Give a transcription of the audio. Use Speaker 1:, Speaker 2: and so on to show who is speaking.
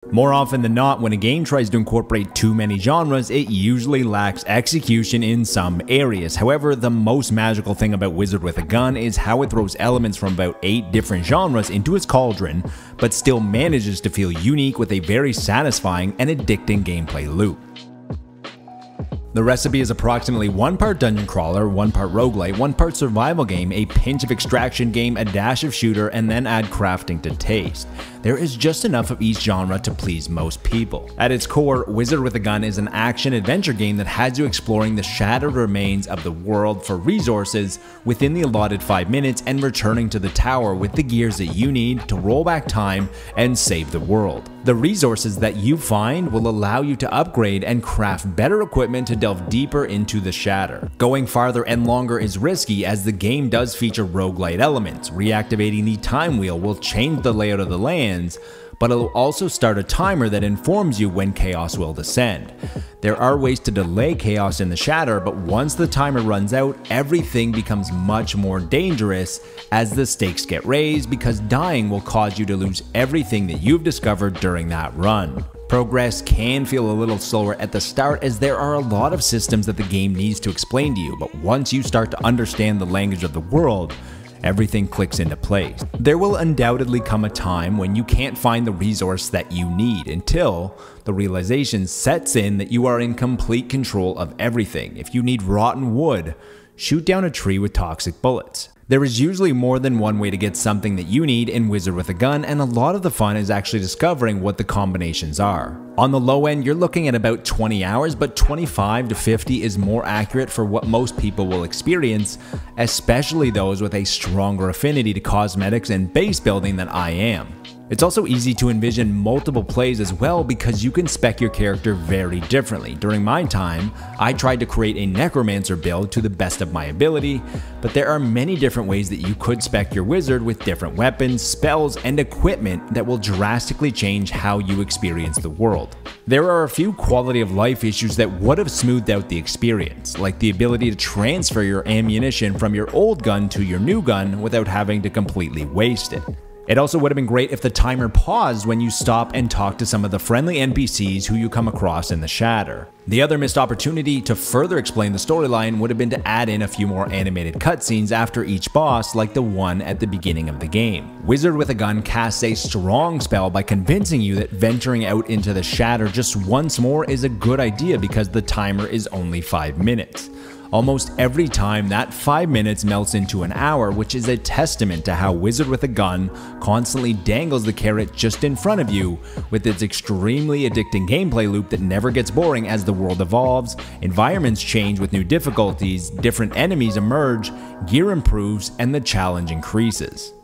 Speaker 1: More often than not, when a game tries to incorporate too many genres, it usually lacks execution in some areas. However, the most magical thing about Wizard with a Gun is how it throws elements from about 8 different genres into its cauldron, but still manages to feel unique with a very satisfying and addicting gameplay loop. The recipe is approximately 1 part dungeon crawler, 1 part roguelite, 1 part survival game, a pinch of extraction game, a dash of shooter, and then add crafting to taste. There is just enough of each genre to please most people. At its core, Wizard with a Gun is an action-adventure game that has you exploring the shattered remains of the world for resources within the allotted 5 minutes and returning to the tower with the gears that you need to roll back time and save the world. The resources that you find will allow you to upgrade and craft better equipment to delve deeper into the shatter. Going farther and longer is risky as the game does feature roguelite elements. Reactivating the time wheel will change the layout of the lands, but it'll also start a timer that informs you when chaos will descend. There are ways to delay chaos in the shatter, but once the timer runs out, everything becomes much more dangerous as the stakes get raised because dying will cause you to lose everything that you've discovered during that run. Progress can feel a little slower at the start as there are a lot of systems that the game needs to explain to you, but once you start to understand the language of the world, everything clicks into place. There will undoubtedly come a time when you can't find the resource that you need until the realization sets in that you are in complete control of everything. If you need rotten wood, shoot down a tree with toxic bullets. There is usually more than one way to get something that you need in Wizard with a Gun, and a lot of the fun is actually discovering what the combinations are. On the low end, you're looking at about 20 hours, but 25 to 50 is more accurate for what most people will experience, especially those with a stronger affinity to cosmetics and base building than I am. It's also easy to envision multiple plays as well because you can spec your character very differently. During my time, I tried to create a necromancer build to the best of my ability, but there are many different ways that you could spec your wizard with different weapons, spells, and equipment that will drastically change how you experience the world. There are a few quality of life issues that would have smoothed out the experience, like the ability to transfer your ammunition from your old gun to your new gun without having to completely waste it. It also would have been great if the timer paused when you stop and talk to some of the friendly NPCs who you come across in the shatter. The other missed opportunity to further explain the storyline would have been to add in a few more animated cutscenes after each boss, like the one at the beginning of the game. Wizard with a Gun casts a strong spell by convincing you that venturing out into the shatter just once more is a good idea because the timer is only 5 minutes. Almost every time, that 5 minutes melts into an hour, which is a testament to how Wizard with a Gun constantly dangles the carrot just in front of you with its extremely addicting gameplay loop that never gets boring as the world evolves, environments change with new difficulties, different enemies emerge, gear improves, and the challenge increases.